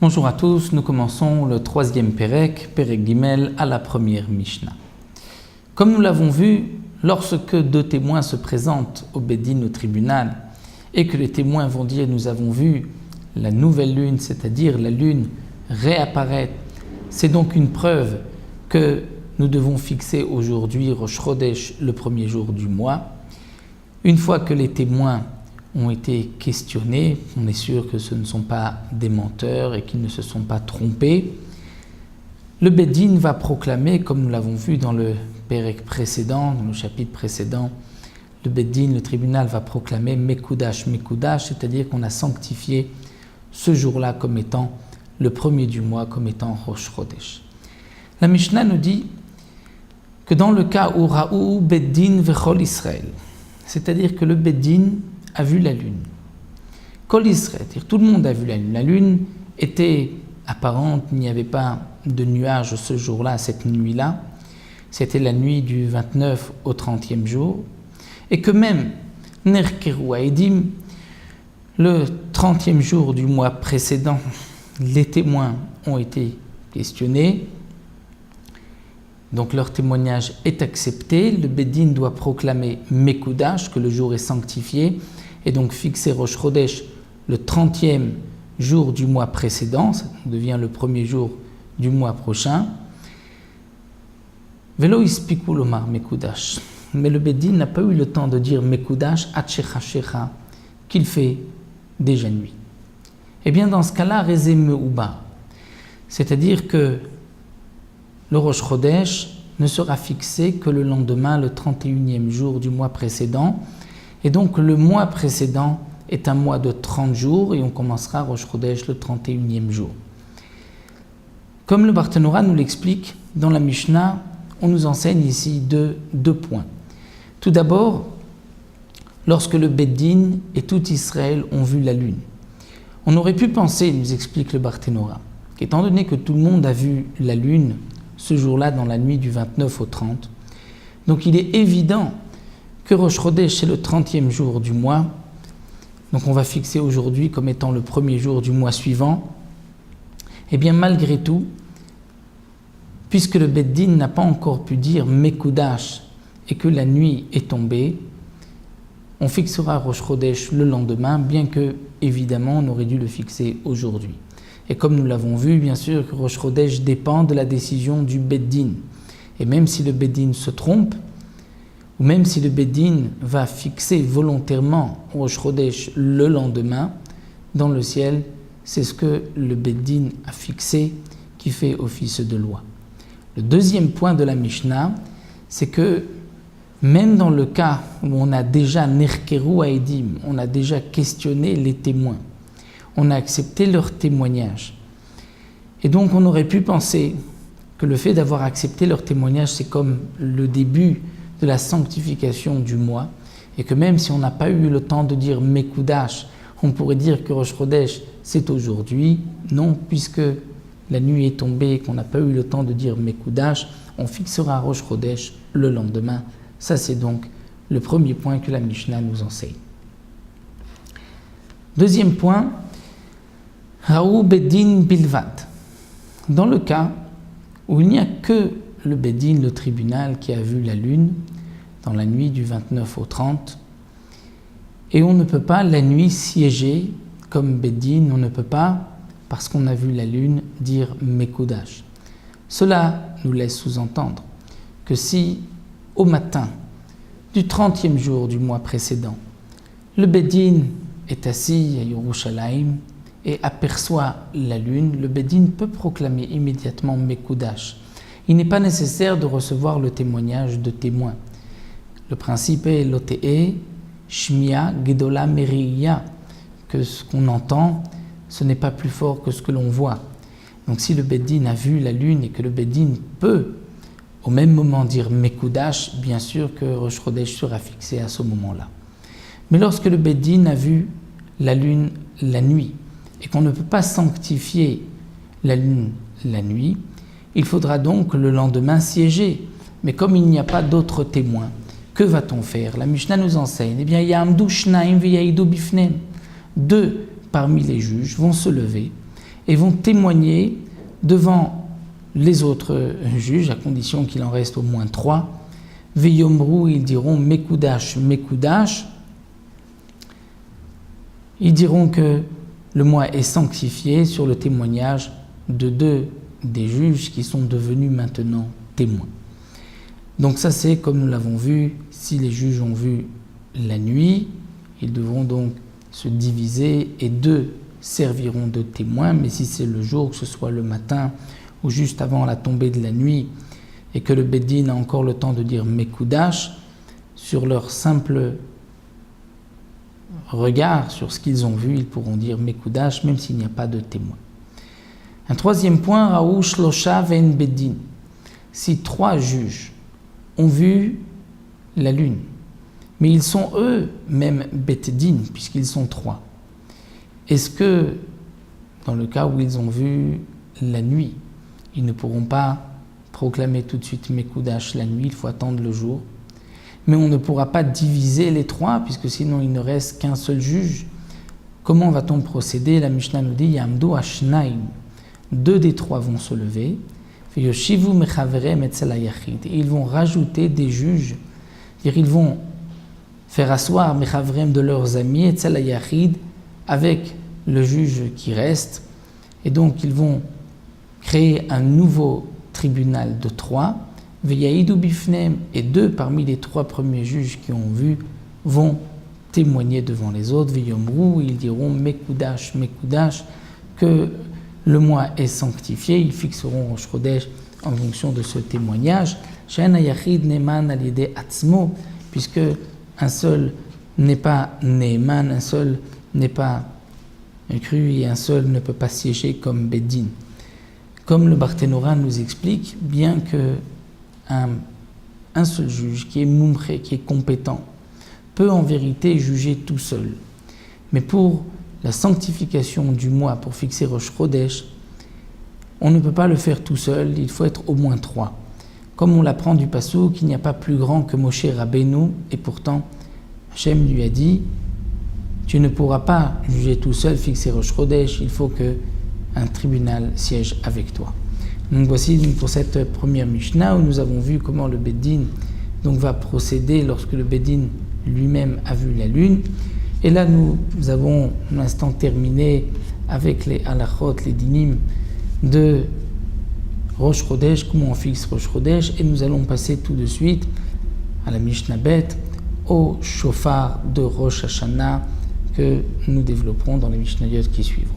Bonjour à tous, nous commençons le troisième Pérec, Pérec Gimel, à la première Mishnah. Comme nous l'avons vu, lorsque deux témoins se présentent au Beddin, au tribunal, et que les témoins vont dire « nous avons vu la nouvelle lune », c'est-à-dire la lune réapparaître, c'est donc une preuve que nous devons fixer aujourd'hui Rosh Chodesh, le premier jour du mois. Une fois que les témoins ont été questionnés, on est sûr que ce ne sont pas des menteurs et qu'ils ne se sont pas trompés. Le Beddin va proclamer, comme nous l'avons vu dans le Pérec précédent, dans le chapitre précédent, le Beddin, le tribunal va proclamer Mekudash, Mekudash, c'est-à-dire qu'on a sanctifié ce jour-là comme étant le premier du mois, comme étant Rosh Chodesh. La Mishnah nous dit que dans le cas où Ra'ou Beddin vechol Israël, c'est-à-dire que le Beddin a vu la lune. Kol Israël, c'est-à-dire tout le monde a vu la lune. La lune était apparente, il n'y avait pas de nuages ce jour-là, cette nuit-là. C'était la nuit du 29 au 30e jour. Et que même Nerkeru Haedim, le 30e jour du mois précédent, les témoins ont été questionnés. Donc leur témoignage est accepté. Le Beddin doit proclamer Mekudash, que le jour est sanctifié, et donc fixer Rosh Chodesh le 30e jour du mois précédent, ça devient le premier jour du mois prochain. Velo ispiku lomar Mekudash. Mais le Beddin n'a pas eu le temps de dire Mekudash Atchecha Shecha, qu'il fait déjà nuit. Et bien dans ce cas-là, Rezé Meuba, c'est-à-dire que le Rosh Chodesh ne sera fixé que le lendemain, le 31e jour du mois précédent. Et donc le mois précédent est un mois de 30 jours et on commencera Rosh Chodesh le 31e jour. Comme le Barthénora nous l'explique, dans la Mishnah, on nous enseigne ici deux points. Tout d'abord, lorsque le Beddin et tout Israël ont vu la lune, on aurait pu penser, nous explique le Barthénora, qu'étant donné que tout le monde a vu la lune ce jour-là dans la nuit du 29 au 30, donc il est évident que Rosh Chodesh c'est le 30e jour du mois, donc on va fixer aujourd'hui comme étant le premier jour du mois suivant. Et bien malgré tout, puisque le Beddin n'a pas encore pu dire Mekudash et que la nuit est tombée, on fixera Rosh Chodesh le lendemain, bien que évidemment on aurait dû le fixer aujourd'hui. Et comme nous l'avons vu, bien sûr que Rosh Chodesh dépend de la décision du Beddin. Et même si le Beddin se trompe, ou même si le Beddin va fixer volontairement Rosh Chodesh le lendemain, dans le ciel, c'est ce que le Beddin a fixé qui fait office de loi. Le deuxième point de la Mishnah, c'est que même dans le cas où on a déjà Nerkeru Haedim, on a déjà questionné les témoins, on a accepté leur témoignage. Et donc on aurait pu penser que le fait d'avoir accepté leur témoignage, c'est comme le début de la sanctification du mois, et que même si on n'a pas eu le temps de dire Mekudash, on pourrait dire que Rosh Chodesh c'est aujourd'hui. Non, puisque la nuit est tombée et qu'on n'a pas eu le temps de dire Mekudash, on fixera Rosh Chodesh le lendemain. Ça c'est donc le premier point que la Mishnah nous enseigne. Deuxième point, Ra'ou Beddin Bilvad. Dans le cas où il n'y a que le Beddin, le tribunal, qui a vu la lune dans la nuit du 29 au 30, et on ne peut pas la nuit siéger comme Beddin, on ne peut pas, parce qu'on a vu la lune, dire Mekudash. Cela nous laisse sous-entendre que si, au matin du 30e jour du mois précédent, le Beddin est assis à Yerushalayim et aperçoit la lune, le Beddin peut proclamer immédiatement Mekudash. Il n'est pas nécessaire de recevoir le témoignage de témoins. Le principe est l'OTE, Shmia, Gedola, Meriya, que ce qu'on entend, ce n'est pas plus fort que ce que l'on voit. Donc si le Beddin a vu la lune et que le Beddin peut au même moment dire Mekudash, bien sûr que Rosh Chodesh sera fixé à ce moment-là. Mais lorsque le Beddin a vu la lune la nuit et qu'on ne peut pas sanctifier la lune la nuit, il faudra donc le lendemain siéger. Mais comme il n'y a pas d'autres témoins, que va-t-on faire? La Mishnah nous enseigne, eh bien, Ya'amdu shnaim v'ya'idu bifnem. Deux parmi les juges vont se lever et vont témoigner devant les autres juges, à condition qu'il en reste au moins 3. Veyomru, ils diront Mekudash, Mekudash. Ils diront que le mois est sanctifié sur le témoignage de 2 des juges qui sont devenus maintenant témoins. Donc ça c'est comme nous l'avons vu, si les juges ont vu la nuit, ils devront donc se diviser et 2 serviront de témoins, mais si c'est le jour, que ce soit le matin ou juste avant la tombée de la nuit, et que le Beddin a encore le temps de dire Mekudash, sur leur simple regard sur ce qu'ils ont vu, ils pourront dire Mekudash, même s'il n'y a pas de témoin. Un troisième point, Raou Shlosha Ve'en Beddin. Si 3 juges ont vu la lune, mais ils sont eux-mêmes Beddin, puisqu'ils sont 3, est-ce que, dans le cas où ils ont vu la nuit, ils ne pourront pas proclamer tout de suite Mekudash la nuit, il faut attendre le jour? Mais on ne pourra pas diviser les 3, puisque sinon il ne reste qu'un seul juge. Comment va-t-on procéder? La Mishnah nous dit Yamdu Ashnaim. 2 des 3 vont se lever. Yoshivu Mechaverem Etzel HaYachid. Et ils vont rajouter des juges. C'est-à-dire ils vont faire asseoir Mechaverem de leurs amis Etzel HaYachid avec le juge qui reste. Et donc ils vont créer un nouveau tribunal de 3. Veyaïdou Bifnem, et 2 parmi les 3 premiers juges qui ont vu vont témoigner devant les autres. Veyomru, ils diront Mekudash, Mekudash, que le mois est sanctifié. Ils fixeront Rosh Chodesh en fonction de ce témoignage. She'en hayachid neman al yedei atzmo, puisque un seul n'est pas neman, un seul n'est pas cru et un seul ne peut pas siéger comme Beddin. Comme le Barthénora nous explique, bien que un seul juge qui est mumche, qui est compétent, peut en vérité juger tout seul. Mais pour la sanctification du mois, pour fixer Rosh Chodesh, on ne peut pas le faire tout seul, il faut être au moins 3. Comme on l'apprend du Passouk, qu'il n'y a pas plus grand que Moshe Rabbeinu, et pourtant Hachem lui a dit « Tu ne pourras pas juger tout seul, fixer Rosh Chodesh, il faut qu'un tribunal siège avec toi. » Donc voici pour cette première Mishnah où nous avons vu comment le Beddin donc va procéder lorsque le Beddin lui-même a vu la lune. Et là nous avons un instant terminé avec les halachot, les dinim de Rosh Chodesh, comment on fixe Rosh Chodesh, et nous allons passer tout de suite à la Mishnah Bet, au shofar de Rosh Hashanah que nous développerons dans les Mishnayot qui suivront.